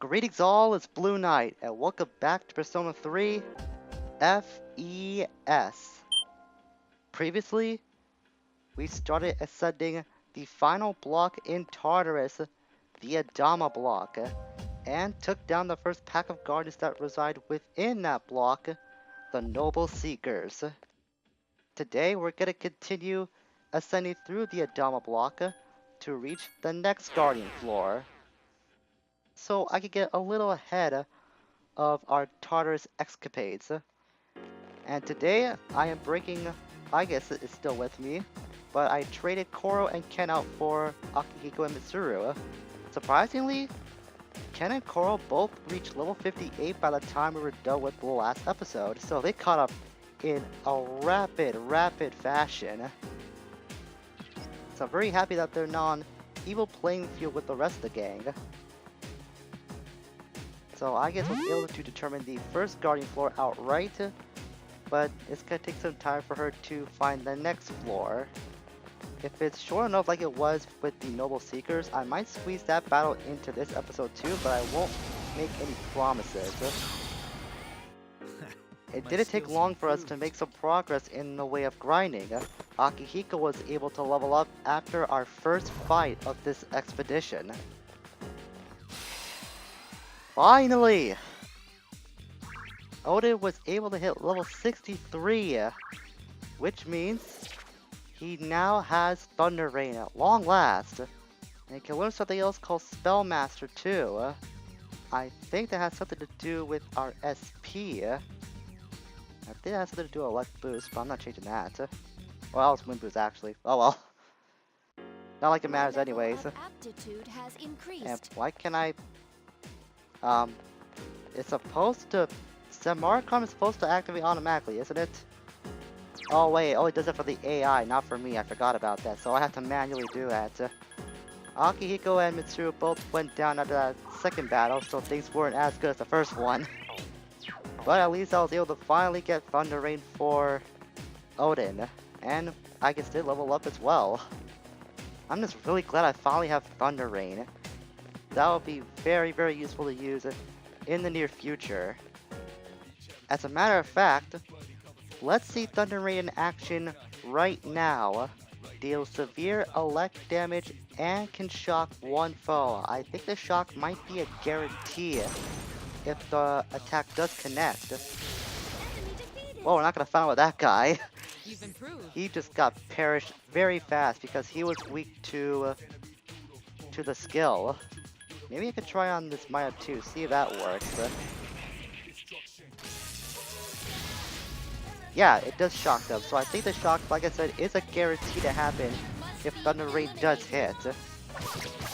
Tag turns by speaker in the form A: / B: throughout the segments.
A: Greetings all, it's Blue Knight, and welcome back to Persona 3 FES. Previously, we started ascending the final block in Tartarus, the Adamah block, and took down the first pack of guardians that reside within that block, the Noble Seekers. Today, we're going to continue ascending through the Adamah block to reach the next guardian floor, so I could get a little ahead of our Tartarus escapades. And today I am breaking, I guess it is still with me, but I traded Koro and Ken out for Akihiko and Mitsuru. Surprisingly, Ken and Koro both reached level 58 by the time we were done with the last episode, so they caught up in a rapid fashion. So I'm very happy that they're not on even playing field with the rest of the gang. So I guess we'll be able to determine the first guardian floor outright, but it's gonna take some time for her to find the next floor. If it's short enough like it was with the Noble Seekers, I might squeeze that battle into this episode too, but I won't make any promises. It didn't take long for us to make some progress in the way of grinding. Akihiko was able to level up after our first fight of this expedition. Finally! Odin was able to hit level 63, which means he now has Thunder Rain at long last. And he can learn something else called Spellmaster too. I think that has something to do with our SP. I think that has something to do with Luck Boost, but I'm not changing that. Well, it's Wind Boost actually. Oh well. Not like it matters anyways. And why can I... it's supposed to... Samarcom is supposed to activate automatically, isn't it? Oh wait, it does it for the AI, not for me. I forgot about that, so I have to manually do that. Akihiko and Mitsuru both went down after that second battle, so things weren't as good as the first one. But at least I was able to finally get Thunder Rain for Odin, and I guess they level up as well. I'm just really glad I finally have Thunder Rain. That will be very useful to use in the near future. As a matter of fact, let's see Thunder Rain in action right now. Deals severe elect damage and can shock one foe. I think the shock might be a guarantee if the attack does connect. Well, we're not gonna find out with that guy. He just got perished very fast because he was weak to the skill. Maybe I could try on this Maya too, see if that works. Yeah, it does shock them, so I think the shock, like I said, is a guarantee to happen if Thunder Rain does hit.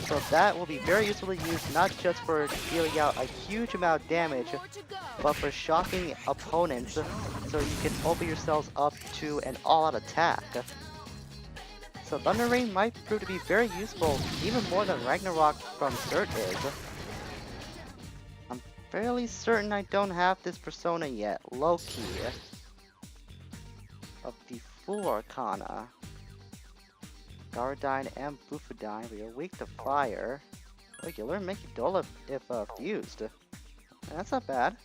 A: So that will be very useful to use, not just for dealing out a huge amount of damage, but for shocking opponents, so you can open yourselves up to an all-out attack. So Thunder Rain might prove to be very useful, even more than Ragnarok from Cert is. I'm fairly certain I don't have this persona yet, low-key. Of the Full Arcana. Gardine and Bufadine, we are weak to fire. Regular, make you dull if fused. That's not bad.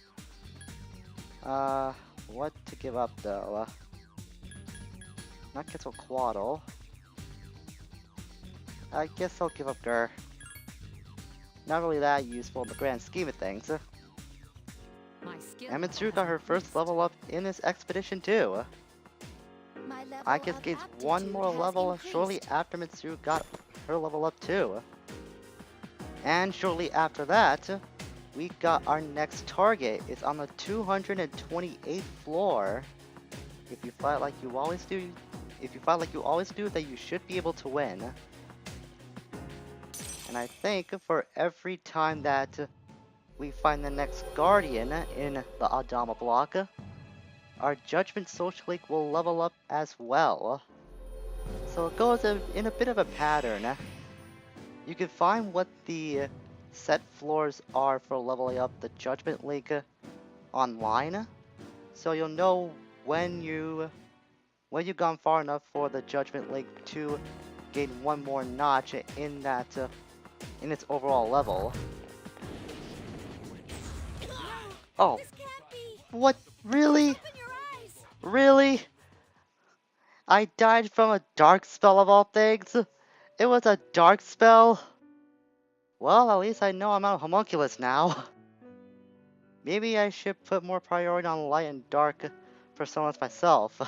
A: What to give up though? Not Quetzalcoatl. I guess I'll give up Gur. Not really that useful in the grand scheme of things. And Mitsuru got her first level up in this expedition too. I guess gains one more level shortly after Mitsuru got her level up too. And shortly after that, we got our next target. It's on the 228th floor. If you fight like you always do, then you should be able to win. And I think for every time that we find the next guardian in the Adamah block, our Judgment Social Link will level up as well. So it goes in a bit of a pattern. You can find what the set floors are for leveling up the Judgment Link online, so you'll know when you've gone far enough for the Judgment Link to gain one more notch in that in its overall level. Oh,
B: This can't be.
A: what? Really?
B: Open your eyes.
A: Really? I died from a dark spell of all things? It was a dark spell? Well, at least I know I'm not a homunculus now. Maybe I should put more priority on light and dark personas myself,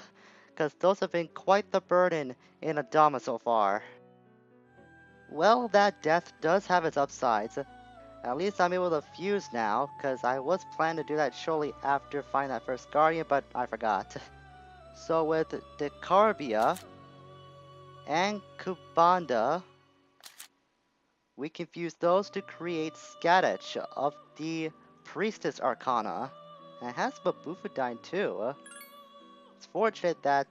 A: because those have been quite the burden in Adamah so far. Well, that death does have its upsides. At least I'm able to fuse now, because I was planning to do that shortly after finding that first Guardian, but I forgot. So with Decarbia and Kubanda, we can fuse those to create Skadich of the Priestess Arcana. And it has Babufadine too. It's fortunate that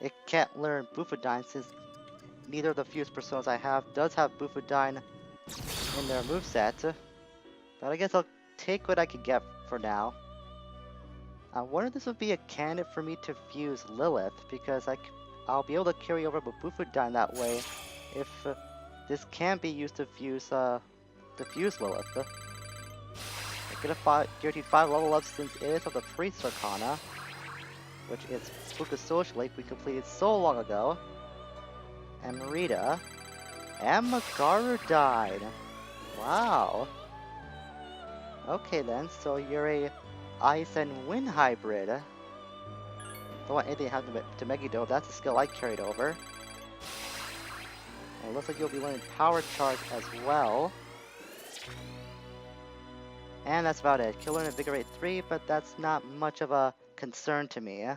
A: it can't learn Bufadine since neither of the fused personas I have does have Bufadine in their moveset. But I guess I'll take what I can get for now. I wonder if this would be a candidate for me to fuse Lilith, because I'll be able to carry over Bufadine that way if this can be used to fuse Lilith. I get a guaranteed 5 level up since it is of the Priest Arcana, which is Fukusoshi Lake we completed so long ago. And Marita. And Magaru died. Wow. Okay then, so you're a Ice and Wind hybrid. Don't want anything to happen to Megiddo, that's a skill I carried over. And it looks like you'll be learning Power Charge as well. And that's about it. Kill and Invigorate 3, but that's not much of a concern to me.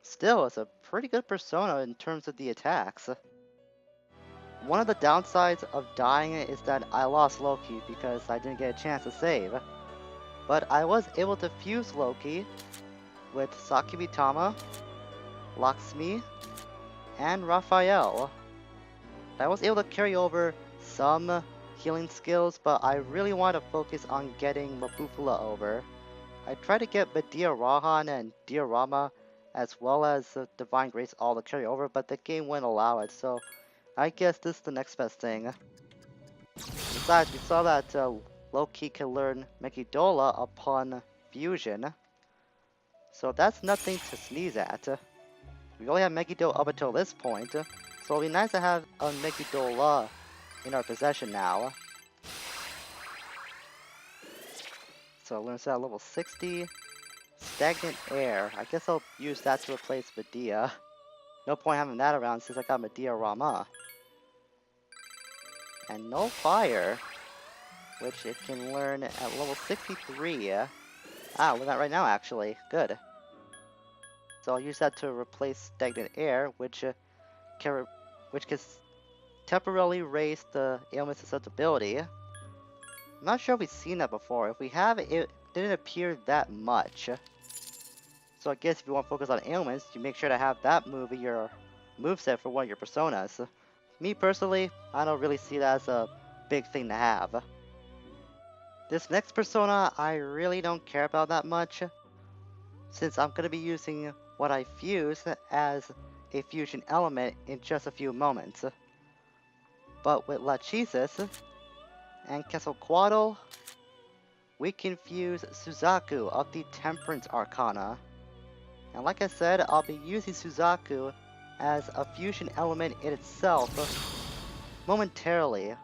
A: Still, it's a pretty good persona in terms of the attacks. One of the downsides of dying is that I lost Loki because I didn't get a chance to save. But I was able to fuse Loki with Sakibitama, Lakshmi, and Raphael. I was able to carry over some healing skills, but I really want to focus on getting Mabufula over. I tried to get Medea Rahan and Diorama as well as Divine Grace all to carry over, but the game wouldn't allow it, so I guess this is the next best thing. Besides, we saw that Loki can learn Megidola upon fusion, so that's nothing to sneeze at. We only have Megiddo up until this point, so it'll be nice to have a Megidola in our possession now. So learn that at level 60. Stagnant Air. I guess I'll use that to replace Medea. No point having that around since I got Medea Rama. And No Fire, which it can learn at level 63. Ah, learn that right now actually. Good. So I'll use that to replace Stagnant Air, which can temporarily raise the ailment susceptibility. I'm not sure if we've seen that before. If we have, it didn't appear that much. So I guess if you want to focus on ailments, you make sure to have that move in your moveset for one of your personas. Me personally, I don't really see that as a big thing to have. This next persona, I really don't care about that much, since I'm going to be using what I fuse as a fusion element in just a few moments. But with Lachesis and Quetzalcoatl, we can fuse Suzaku of the Temperance Arcana. And like I said, I'll be using Suzaku as a fusion element in itself momentarily,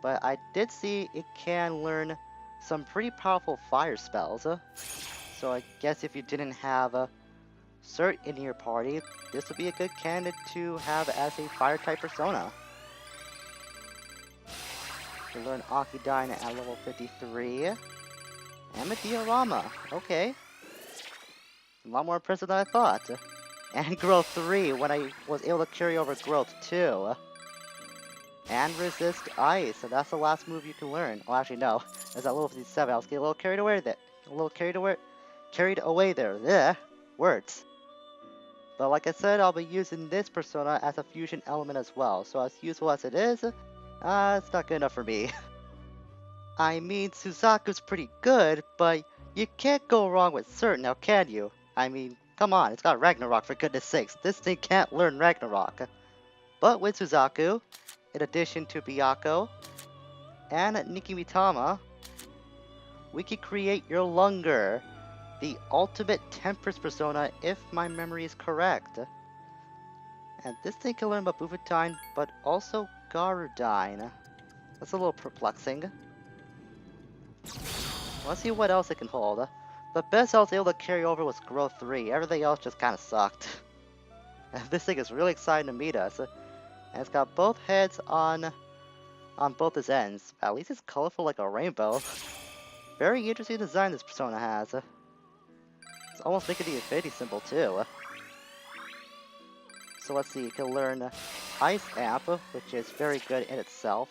A: but I did see it can learn some pretty powerful fire spells. So I guess if you didn't have a Cert in your party, this would be a good candidate to have as a fire type persona. You learn Akidyne at level 53. And Medea Rama. Okay. A lot more impressive than I thought. And Growth 3 when I was able to carry over Growth 2. And Resist Ice. So that's the last move you can learn. Oh, actually, no. That's at level 57. I was getting a little carried away there. Carried away there. Yeah. Words. But like I said, I'll be using this persona as a fusion element as well. So as useful as it is, it's not good enough for me. I mean, Suzaku's pretty good, but you can't go wrong with Cert now, can you? I mean, come on, it's got Ragnarok for goodness sakes. This thing can't learn Ragnarok. But with Suzaku, in addition to Byakuya and Nikimitama, we could create your Lunger, the ultimate Tempest persona if my memory is correct. And this thing can learn about Bufudyne, but also Garudyne. That's a little perplexing. Let's see what else it can hold. The best I was able to carry over was Growth 3, everything else just kinda sucked. And this thing is really exciting to meet us. And it's got both heads on both its ends. At least it's colorful like a rainbow. Very interesting design this persona has. It's almost making the infinity symbol too. So let's see, it can learn Ice Amp, which is very good in itself.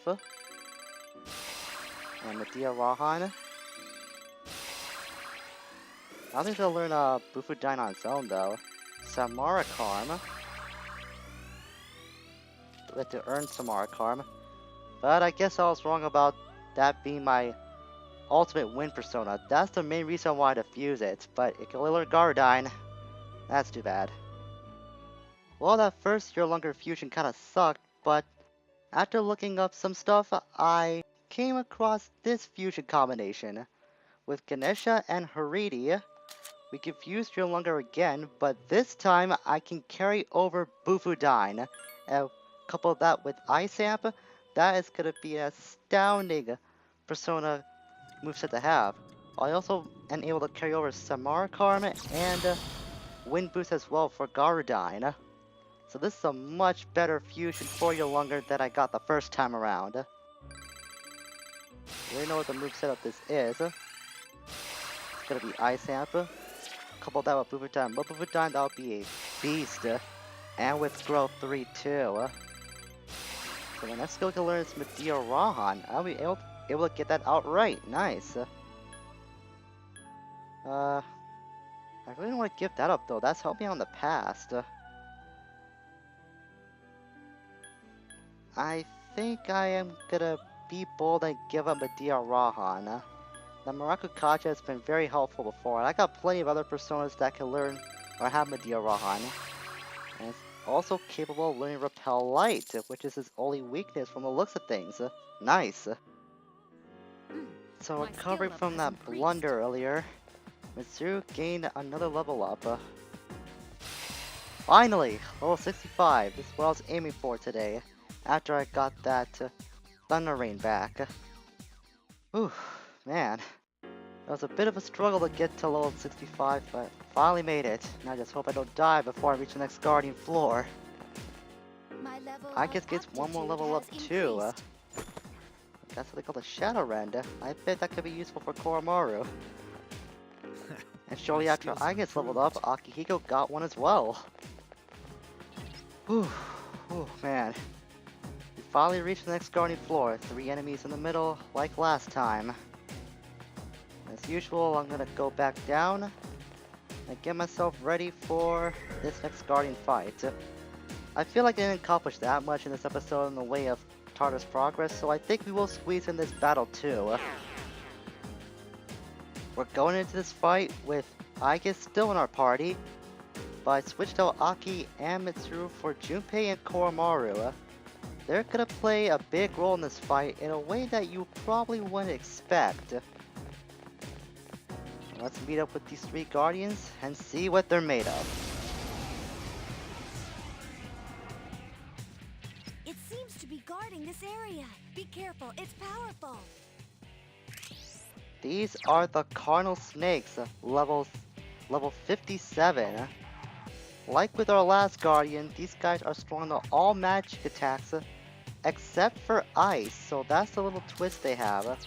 A: And Medea Rahan. I don't think they'll learn Bufudyne on its own though. Samara Karma. We have to earn Samara Karma. But I guess I was wrong about that being my ultimate win persona. That's the main reason why to fuse it, but it can only learn Garudyne. That's too bad. Well, that first Your Longer fusion kinda sucked, but after looking up some stuff, I came across this fusion combination. With Ganesha and Haridi, we can fuse Your Longer again, but this time I can carry over Bufudyne. And couple that with Ice Amp, that is gonna be an astounding persona moveset to have. I also am able to carry over Samara Karma and Wind Boost as well for Garudyne. So this is a much better fusion for Your Longer than I got the first time around. You already know what the moveset of this is. It's gonna be Ice Amp. Couple that with Bufudyne. But Bufudyne, that would be a beast. And with Growth 3 too. So the next skill we can learn is Medea Rahan. I'll be able to get that outright. Nice. I really don't want to give that up though. That's helped me out in the past. I think I am gonna be bold and give up Medea Rahan. The Marakukacha has been very helpful before, and I got plenty of other personas that can learn or have Medea Rahan. And it's also capable of learning Repel Light, which is his only weakness from the looks of things. Nice. So recovering from that blunder earlier, Mitsuru gained another level up. Finally, level 65. This is what I was aiming for today, after I got that Thunder Rain back. Whew, man. It was a bit of a struggle to get to level 65, but finally made it. And I just hope I don't die before I reach the next Guardian floor. I guess gets one more level up too. That's what they call the Shadow Rend. I bet that could be useful for Koromaru. And shortly after I get leveled up, Akihiko got one as well. Whew, man. We finally reached the next Guardian floor. 3 enemies in the middle, like last time. As usual, I'm gonna go back down and get myself ready for this next Guardian fight. I feel like I didn't accomplish that much in this episode in the way of Tartarus progress, so I think we will squeeze in this battle too. We're going into this fight with Aigis still in our party, but I switched out Aki and Mitsuru for Junpei and Koromaru. They're gonna play a big role in this fight in a way that you probably wouldn't expect. Let's meet up with these 3 Guardians and see what they're made of.
B: It seems to be guarding this area. Be careful, it's powerful.
A: These are the Carnal Snakes, level 57. Like with our last Guardian, these guys are strong to all magic attacks except for ice, so that's the little twist they have.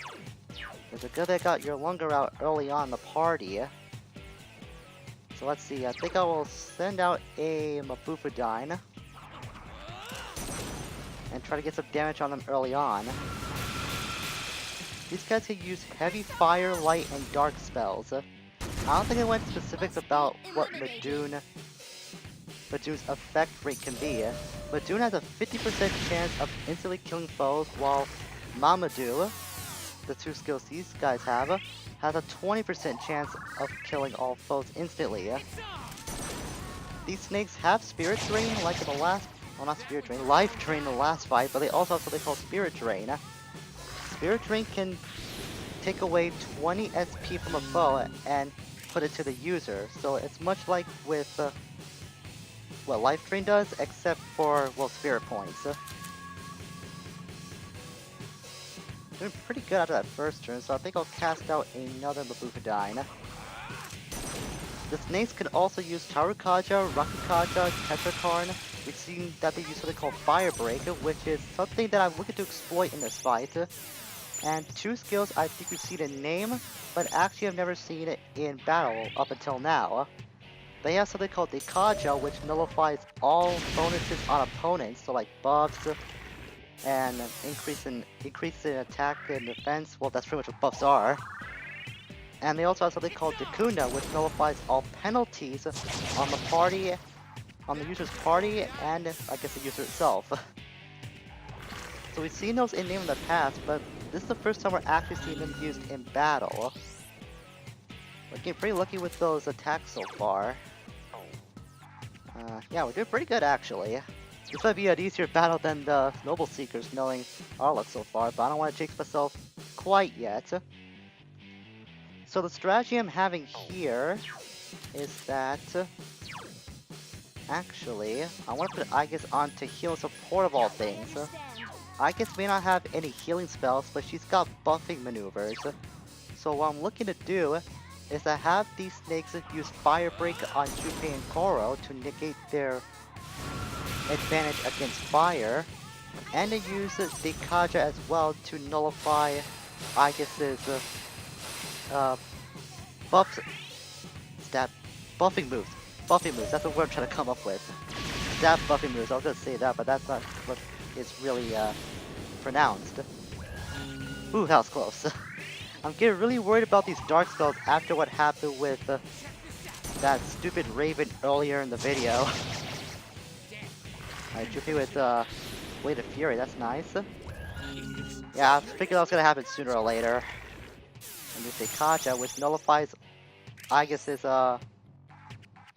A: It's a good they got Your Longer out early on in the party. So let's see, I think I will send out a Bufudyne and try to get some damage on them early on. These guys can use heavy fire, light, and dark spells. I don't think I went specifics about what Madoon's effect rate can be. Madoon has a 50% chance of instantly killing foes, while Mamadou, the 2 skills these guys have, has a 20% chance of killing all foes instantly. These snakes have Spirit Drain, like in the last, well, not Spirit Drain, Life Drain in the last fight, but they also have something called Spirit Drain. Spirit Drain can take away 20 SP from a foe and put it to the user. So it's much like with what Life Drain does, except for, well, Spirit Points. Doing pretty good after that first turn, so I think I'll cast out another Mabufadine. The snakes can also use Tarukaja, Rakukaja, Tetrakarn. We've seen that they use something called Fire Break, which is something that I'm looking to exploit in this fight. And two skills I think we've seen in name, but actually I've never seen it in battle up until now. They have something called Dekaja, which nullifies all bonuses on opponents, so like buffs, and increase in attack and defense. Well, that's pretty much what buffs are. And they also have something called Dekuna, which nullifies all penalties on the party, on the user's party, and I guess the user itself. So we've seen those in name in the past, but this is the first time we're actually seeing them used in battle. We're getting pretty lucky with those attacks so far. Yeah, we're doing pretty good actually. This might be an easier battle than the Noble Seekers, knowing our luck so far, but I don't want to jinx myself quite yet. So the strategy I'm having here is that actually I want to put Aegis on to heal and support of all things. Aegis may not have any healing spells, but she's got buffing maneuvers. So what I'm looking to do is to have these snakes use Fire Break on Junpei and Koro to negate their advantage against fire, and to use Dekaja as well to nullify Aegis's buffing moves. Buffing moves, that's the word I'm trying to come up with. Stab buffing moves, I was gonna say that, but that's not what is really pronounced. Ooh, that was close. I'm getting really worried about these dark spells after what happened with that stupid Raven earlier in the video. Alright, Junpei with Blade of Fury, that's nice. Yeah, I figured that was gonna happen sooner or later. And this Dekaja, which nullifies Aegis's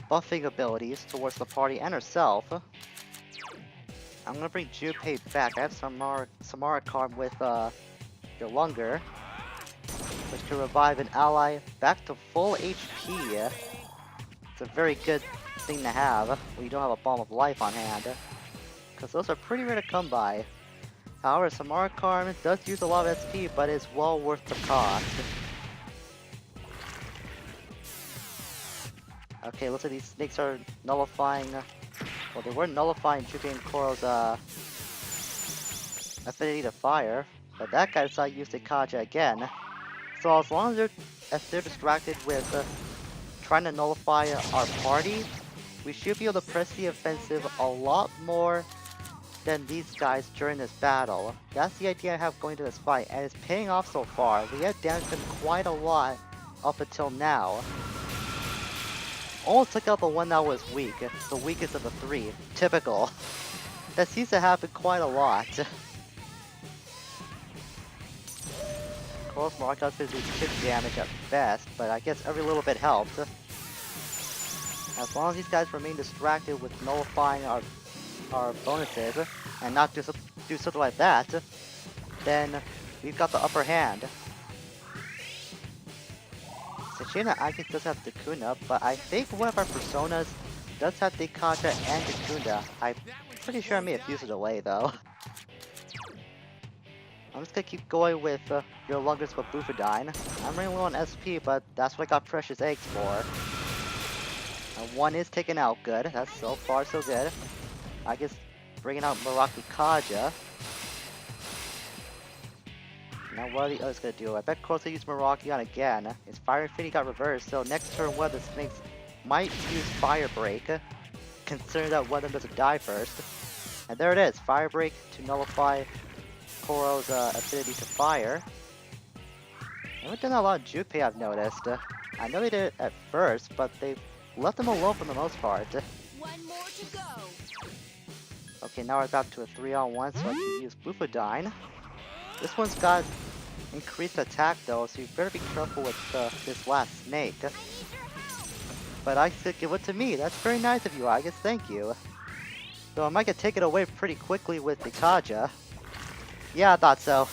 A: buffing abilities towards the party and herself. I'm gonna bring Junpei back. I have Samara card with Yolunga, which can revive an ally back to full HP. It's a very good thing to have when you don't have a Bomb of Life on hand, because those are pretty rare to come by. However, Samara Karm does use a lot of SP, but is well worth the cost. Okay, looks like these snakes are nullifying, well, they were nullifying Junpei and Koro's affinity to fire, but that guy decided to use Dekaja again. So as long as they're distracted with trying to nullify our party, we should be able to press the offensive a lot more than these guys during this battle. That's the idea I have going to this fight, and it's paying off so far. We have damaged them quite a lot up until now. Almost took out the one that was weak, the weakest of the three. Typical. That seems to happen quite a lot. Of course, Market's gonna do chip damage at best, but I guess every little bit helps. As long as these guys remain distracted with nullifying our bonuses, and not just do something like that, then we've got the upper hand. Sashina Aegis does have Dekuna, but I think one of our personas does have Dekaja and Dekuna. I'm pretty sure I may have used it away though. I'm just gonna keep going with your longest Mabufadine. I'm running low on SP, but that's what I got Precious Eggs for. And one is taken out good. That's so far so good. I guess bringing out Marakukaja. Now what are the others gonna do? I bet Koro's gonna use Meraki on again. His Fire Infinity got reversed, so next turn one of the snakes might use Fire Break, considering that one of them doesn't die first. And there it is, Fire Break to nullify Koro's affinity to fire. They haven't done that a lot of Junpei, I've noticed. I know they did it at first, but they've left him alone for the most part.
B: One more to go.
A: Okay, now we're back to a 3-on-1, so I can use Bufadine. This one's got increased attack though, so you better be careful with this last snake. But I said give it to me. That's very nice of you, I guess. Thank you. So I might get taken away pretty quickly with Dekaja. Yeah, I thought so.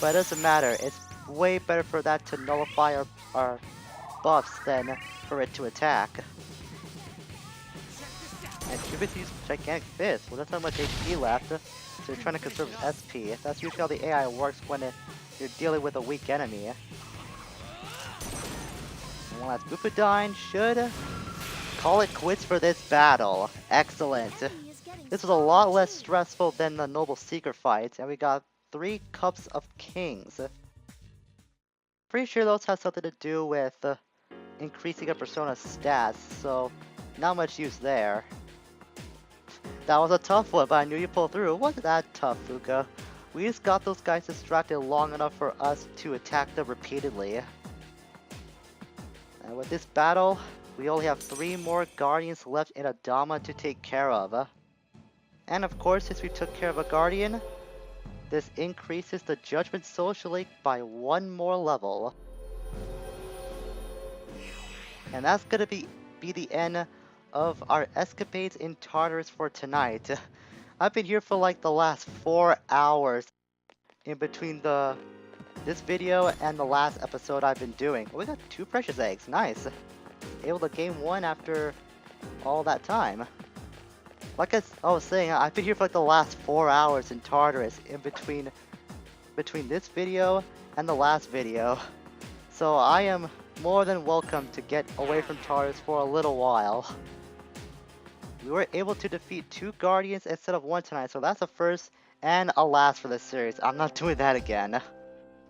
A: But it doesn't matter. It's way better for that to nullify our buffs than for it to attack. And Cubis use Gigantic Fist. Well, that's not much HP left, so you're trying to conserve SP. That's usually how the AI works when you're dealing with a weak enemy. And one last Bupadine should call it quits for this battle. Excellent. This was a lot less stressful than the Noble Seeker fight, and we got 3 Cups of Kings. Pretty sure those have something to do with increasing a Persona's stats, so not much use there. That was a tough one, but I knew you pulled through. It wasn't that tough, Fuka. We just got those guys distracted long enough for us to attack them repeatedly. And with this battle, we only have 3 more Guardians left in Adamah to take care of. And of course, since we took care of a Guardian, this increases the Judgment Social Link by 1 more level. And that's gonna be the end of our escapades in Tartarus for tonight. I've been here for like the last 4 hours in between this video and the last episode I've been doing. Oh, we got 2 precious eggs, nice. Able to gain 1 after all that time. Like I was saying, I've been here for like the last 4 hours in Tartarus in between this video and the last video. So I am more than welcome to get away from Tartarus for a little while. We were able to defeat 2 Guardians instead of 1 tonight, so that's a first and a last for this series. I'm not doing that again.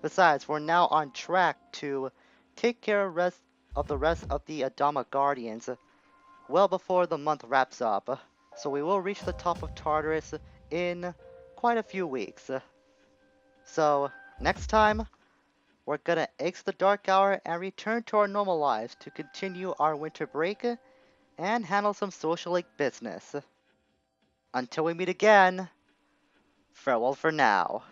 A: Besides, we're now on track to take care of the rest of the Adamah Guardians well before the month wraps up. So we will reach the top of Tartarus in quite a few weeks. So next time, we're gonna exit the Dark Hour and return to our normal lives to continue our winter break and handle some social link business. Until we meet again, farewell for now.